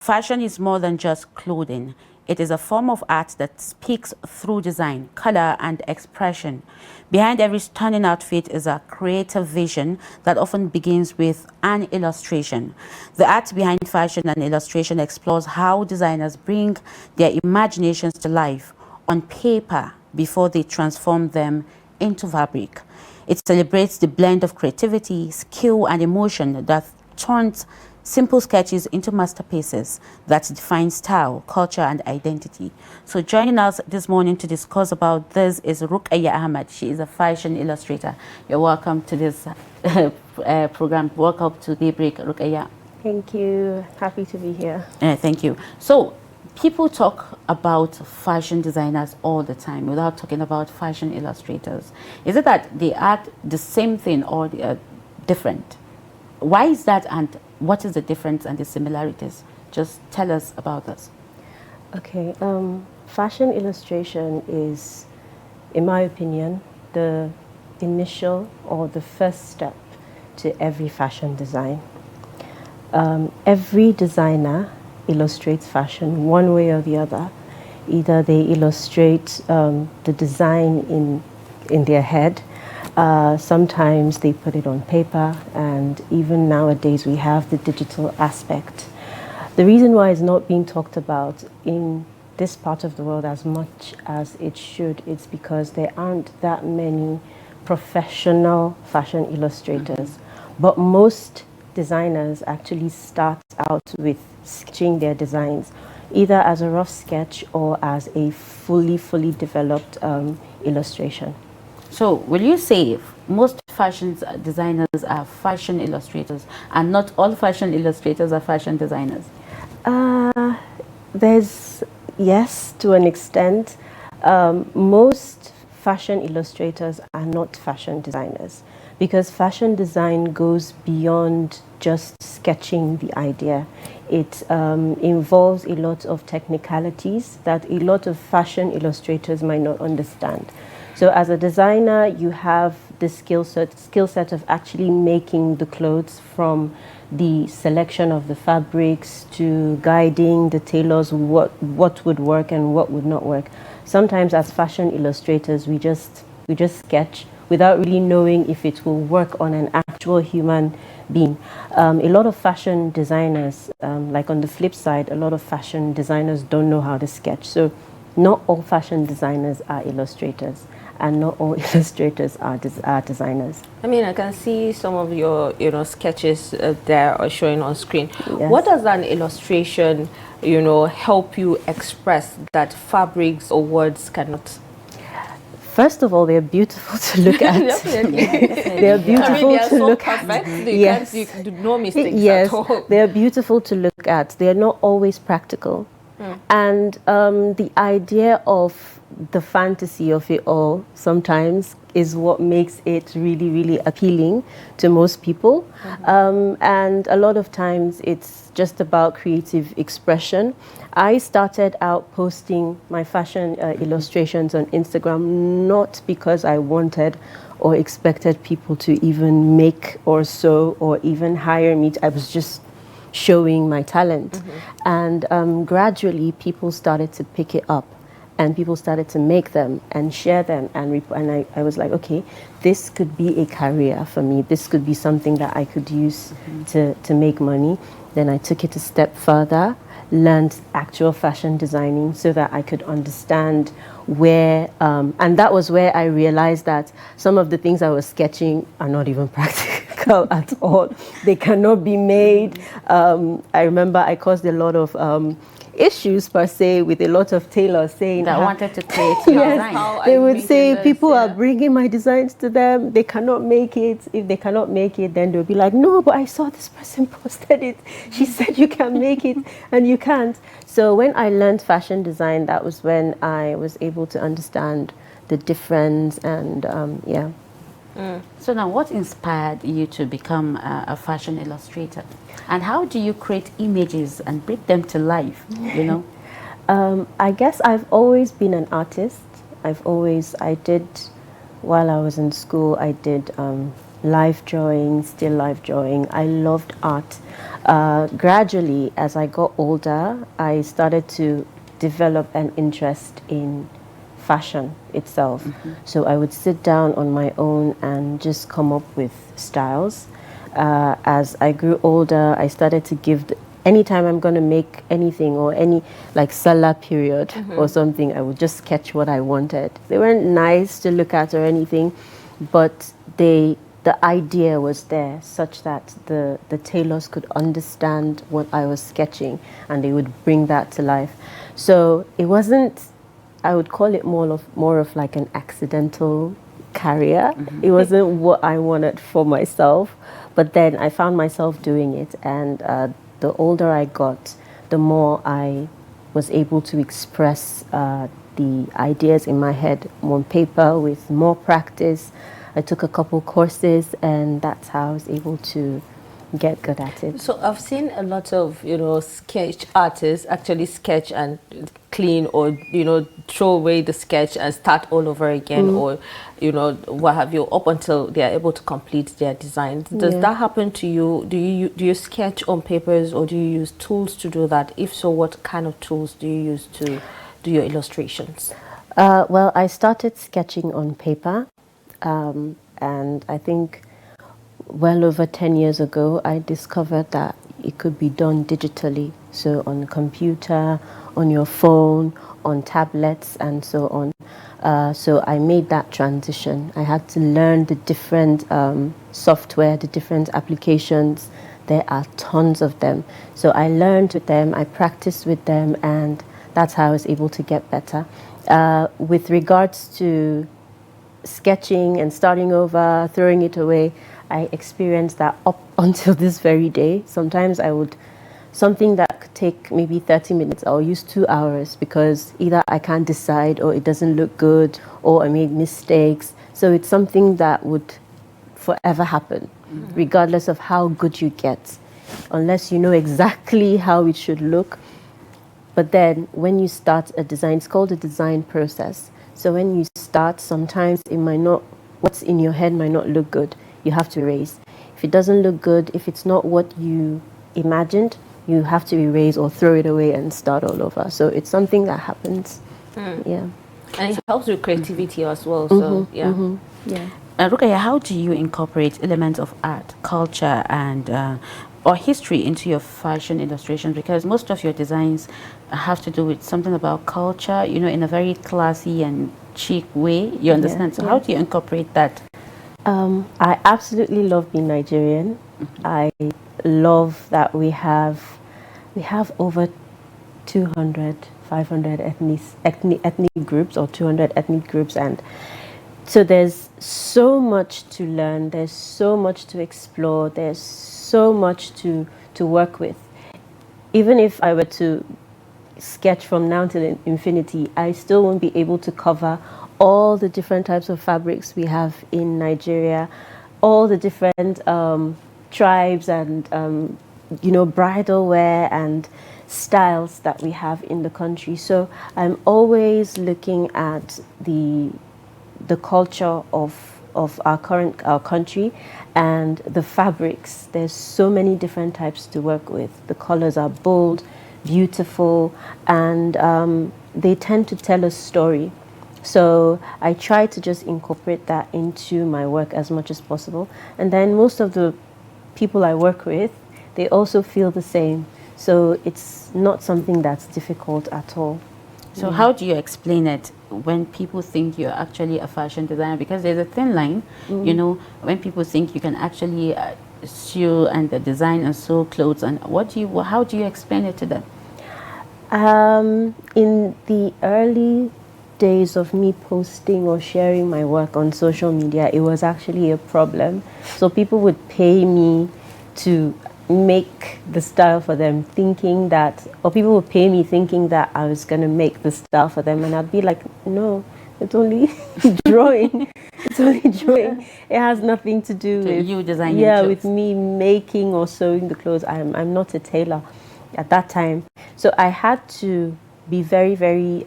Fashion is more than just clothing. It is a form of art that speaks through design, color, and expression. Behind every stunning outfit is a creative vision that often begins with an illustration. The art behind fashion and illustration explores how designers bring their imaginations to life on paper before they transform them into fabric. It celebrates the blend of creativity, skill, and emotion that turns simple sketches into masterpieces that define style, culture, and identity. So joining us this morning to discuss about this is Ruqayya Ahmed. She is a fashion illustrator. You're welcome to this program. Welcome to Daybreak, Ruqayya. Thank you. Happy to be here. Thank you. So people talk about fashion designers all the time without talking about fashion illustrators. Is it that they are the same thing or they are different? Why is that, and what is the difference and the similarities? Just tell us about this. Okay. Fashion illustration is, in my opinion, the initial or the first step to every fashion design. Every designer illustrates fashion one way or the other. Either they illustrate the design in their head. Sometimes they put it on paper, and even nowadays we have the digital aspect. The reason why it's not being talked about in this part of the world as much as it should is because there aren't that many professional fashion illustrators. But most designers actually start out with sketching their designs, either as a rough sketch or as a fully developed illustration. So will you say most fashion designers are fashion illustrators and not all fashion illustrators are fashion designers? There's, yes, to an extent. Most fashion illustrators are not fashion designers because fashion design goes beyond just sketching the idea. It involves a lot of technicalities that a lot of fashion illustrators might not understand. So as a designer, you have the skill set of actually making the clothes, from the selection of the fabrics to guiding the tailors what would work and what would not work. Sometimes as fashion illustrators, we just sketch without really knowing if it will work on an actual human being. A lot of fashion designers, like on the flip side, a lot of fashion designers don't know how to sketch. So not all fashion designers are illustrators, and not all illustrators are designers. I mean, I can see some of your, sketches there or showing on screen. Yes. What does an illustration, help you express that fabrics or words cannot? First of all, they're beautiful to look at. They're beautiful to look at. Yes. You can do no mistakes yes, at all. They're beautiful to look at. They're not always practical. And the idea of the fantasy of it all sometimes is what makes it really appealing to most people. And a lot of times it's just about creative expression. I started out posting my fashion illustrations on Instagram not because I wanted or expected people to even make or sew or even hire me. I was just showing my talent. And gradually people started to pick it up, and people started to make them and share them, and I was like, okay, this could be a career for me. This could be something that I could use to make money. Then I took it a step further, learned actual fashion designing so that I could understand where, and that was where I realized that some of the things I was sketching are not even practical at all. They cannot be made. I remember I caused a lot of issues per se with a lot of tailors saying that wanted to create your design. They would say people are bringing my designs to them, they cannot make it. If they cannot make it, then they'll be like, no, but I saw this person posted it, she said you can make it and you can't. So when I learned fashion design, that was when I was able to understand the difference. And yeah. So now, what inspired you to become a fashion illustrator? And how do you create images and bring them to life, I guess I've always been an artist. While I was in school, I did life drawing, still life drawing. I loved art. Gradually, as I got older, I started to develop an interest in fashion itself. So I would sit down on my own and just come up with styles. As I grew older, I started to give anytime I'm going to make anything or any like Salah period or something, I would just sketch what I wanted. They weren't nice to look at or anything, but the idea was there such that the tailors could understand what I was sketching and they would bring that to life. So it wasn't, I would call it more of like an accidental career. It wasn't what I wanted for myself, but then I found myself doing it, and the older I got, the more I was able to express the ideas in my head on paper with more practice. I took a couple courses, and that's how I was able to get good at it. So I've seen a lot of, sketch artists actually sketch and clean, or, throw away the sketch and start all over again, or, what have you, up until they are able to complete their designs. Does that happen to you? Do you sketch on papers, or do you use tools to do that? If so, what kind of tools do you use to do your illustrations? Well, I started sketching on paper, and I think well over 10 years ago, I discovered that it could be done digitally. So on computer, on your phone, on tablets, and so on. So I made that transition. I had to learn the different software, the different applications. There are tons of them. So I learned with them, I practiced with them, and that's how I was able to get better. With regards to sketching and starting over, throwing it away, I experienced that up until this very day. Sometimes something that could take maybe 30 minutes, I'll use 2 hours because either I can't decide, or it doesn't look good, or I made mistakes. So it's something that would forever happen, regardless of how good you get, unless you know exactly how it should look. But then when you start a design, it's called a design process. So when you start, sometimes it might not, what's in your head might not look good. You have to erase. If it doesn't look good, if it's not what you imagined, you have to erase or throw it away and start all over. So it's something that happens. Yeah. And it helps with creativity as well. So yeah. Ruqayya, how do you incorporate elements of art, culture, and or history into your fashion illustrations? Because most of your designs have to do with something about culture, in a very classy and chic way. You understand? So how do you incorporate that? I absolutely love being Nigerian. I love that we have over 200, 500 ethnic groups, or 200 ethnic groups, and so there's so much to learn, there's so much to explore, there's so much to work with. Even if I were to sketch from now to infinity, I still won't be able to cover all the different types of fabrics we have in Nigeria, all the different tribes and bridal wear and styles that we have in the country. So I'm always looking at the culture of our country and the fabrics. There's so many different types to work with. The colors are bold, beautiful, and they tend to tell a story. So I try to just incorporate that into my work as much as possible. And then most of the people I work with, they also feel the same. So it's not something that's difficult at all. So how do you explain it when people think you're actually a fashion designer? Because there's a thin line, when people think you can actually sew and design and sew clothes, and how do you explain it to them? In the early days of me posting or sharing my work on social media, it was actually a problem. So people would pay me to make the style for them, or people would pay me thinking that I was going to make the style for them, and I'd be like, no, it's only drawing. It's only drawing. It has nothing to do with you designing. Yeah, with me making or sewing the clothes. I'm not a tailor at that time. So I had to be very, very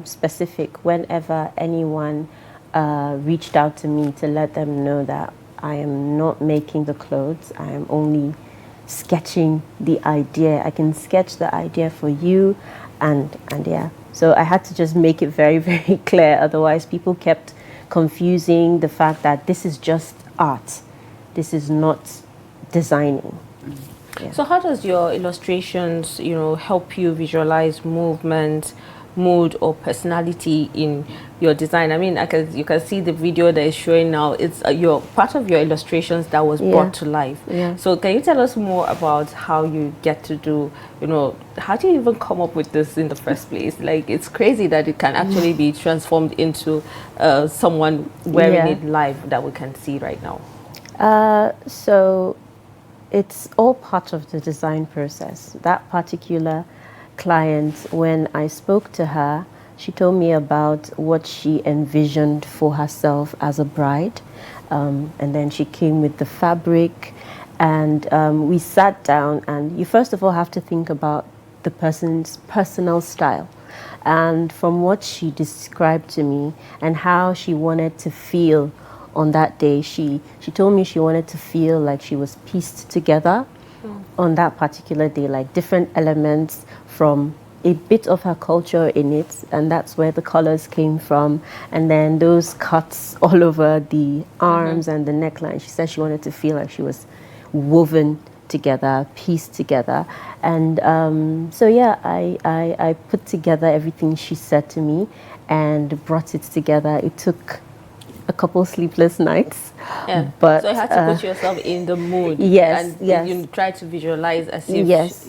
specific whenever anyone reached out to me to let them know that I am not making the clothes. I am only sketching the idea. I can sketch the idea for you, and yeah. So I had to just make it very, very clear. Otherwise, people kept confusing the fact that this is just art. This is not designing. Yeah. So how does your illustrations, help you visualize movement, mood, or personality in your design? I mean, you can see the video that is showing now. It's your part of your illustrations that was brought to life. Yeah. So can you tell us more about how you get to do, how do you even come up with this in the first place? Like, it's crazy that it can actually be transformed into someone wearing it live that we can see right now. So it's all part of the design process. That particular client, when I spoke to her, she told me about what she envisioned for herself as a bride. And then she came with the fabric, and we sat down, and you first of all have to think about the person's personal style. And from what she described to me and how she wanted to feel on that day, she told me she wanted to feel like she was pieced together on that particular day, like different elements from a bit of her culture in it, and that's where the colors came from, and then those cuts all over the arms and the neckline. She said she wanted to feel like she was woven together, pieced together. And so yeah, I put together everything she said to me and brought it together. It took a couple sleepless nights. Yeah. But so you had to put yourself in the mood. Yes, and yes. you try to visualize as if yes,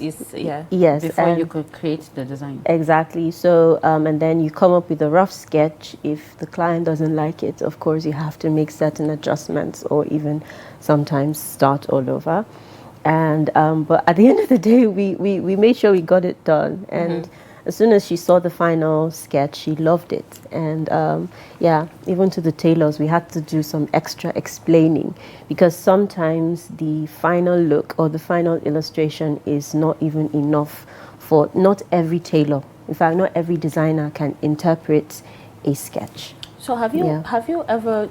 before you could create the design. Exactly. So and then you come up with a rough sketch. If the client doesn't like it, of course you have to make certain adjustments, or even sometimes start all over. And but at the end of the day, we made sure we got it done. And as soon as she saw the final sketch, she loved it. And yeah, even to the tailors, we had to do some extra explaining, because sometimes the final look or the final illustration is not even enough for not every tailor. In fact, not every designer can interpret a sketch. So have you ever,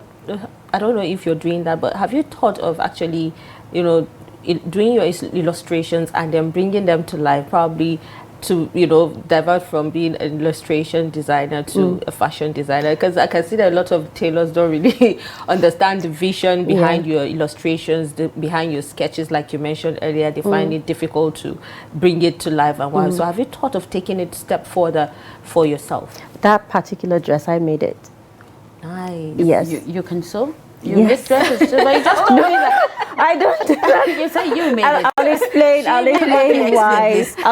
I don't know if you're doing that, but have you thought of actually, doing your illustrations and then bringing them to life, probably to divert from being an illustration designer to a fashion designer? Because I can see that a lot of tailors don't really understand the vision behind your illustrations, behind your sketches, like you mentioned earlier. They find it difficult to bring it to life. And so have you thought of taking it a step further for yourself? That particular dress, I made it. Nice. Yes. You can sew? You make dresses too, but you just told me that. I don't. You say you made it. I'll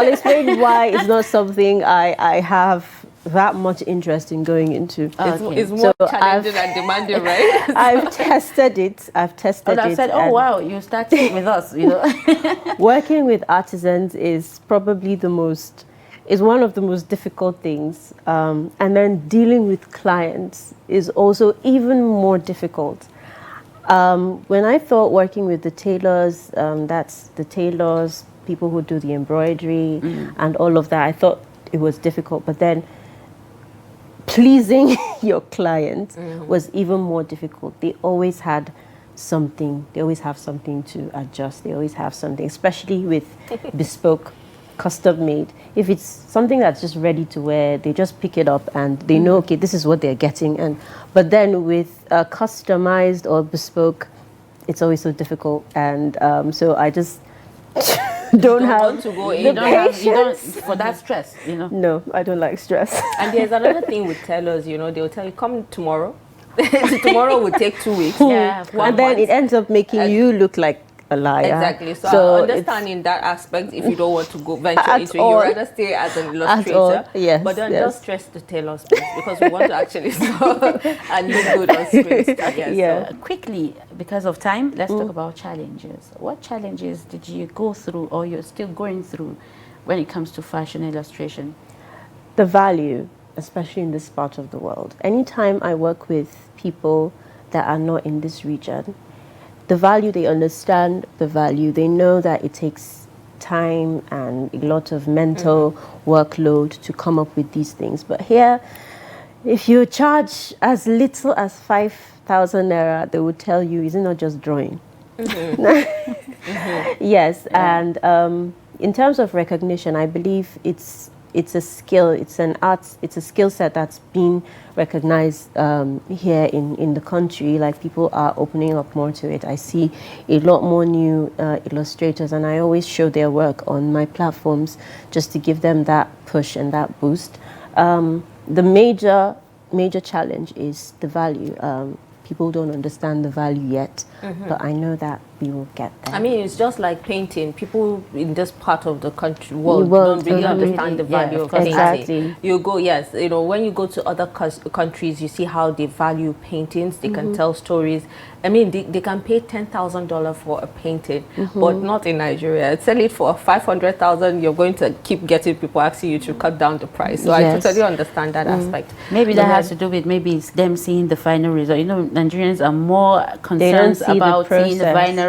explain why it's not something I have that much interest in going into. It's more challenging and demanding, right? I've tested it. I've said, oh wow, you started with us, Working with artisans is probably is one of the most difficult things. And then dealing with clients is also even more difficult. When I thought working with the tailors, that's the tailors, people who do the embroidery and all of that, I thought it was difficult. But then pleasing your client was even more difficult. They always had something. They always have something to adjust. They always have something, especially with bespoke, custom made. If it's something that's just ready to wear, they just pick it up and they know, okay, this is what they're getting. But then with customized or bespoke, it's always so difficult. And so I just don't have to go the in. patience for that stress, No, I don't like stress. And there's another thing with tailors, they'll tell you, come tomorrow. Tomorrow will take 2 weeks. Yeah, and then it ends up making you look like a liar. Exactly. So understanding that aspect, if you don't want to go venture into it, you rather stay as an illustrator. Yes, but then just stress the tailors, because we want to actually sew and look good on screen. So quickly, because of time, let's talk about challenges. What challenges did you go through, or you're still going through, when it comes to fashion illustration? The value, especially in this part of the world. Anytime I work with people that are not in this region, the value, they understand the value. They know that it takes time and a lot of mental workload to come up with these things. But here, if you charge as little as 5,000 naira, they will tell you, it's not just drawing. Yes, and in terms of recognition, I believe it's a skill, it's an art, it's a skill set that's been recognized here in the country. Like, people are opening up more to it. I see a lot more new illustrators, and I always show their work on my platforms just to give them that push and that boost. The major challenge is the value. People don't understand the value yet, but I know that we will get there. I mean, it's just like painting. People in this part of the country world don't really understand the value of painting. Exactly. You go, yes, you know, when you go to other countries, you see how they value paintings. They can tell stories. I mean, they can pay $10,000 for a painting, but not in Nigeria. Sell it for $500,000. You're going to keep getting people asking you to cut down the price. So I totally understand that aspect. Maybe that has to do with maybe it's them seeing the final result. You know, Nigerians are more concerned about seeing the final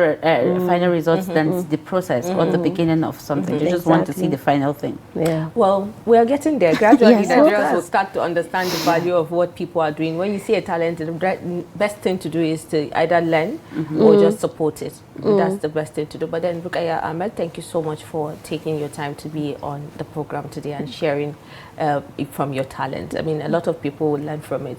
results than the process or the beginning of something. They just want to see the final thing. Yeah. Well, we are getting there. Gradually, Yes, Nigerians will start to understand the value of what people are doing. When you see a talent, the best thing to do is to either learn or just support it. That's the best thing to do. But then, Ruqayya Ahmed, thank you so much for taking your time to be on the program today and sharing from your talent. I mean, a lot of people will learn from it.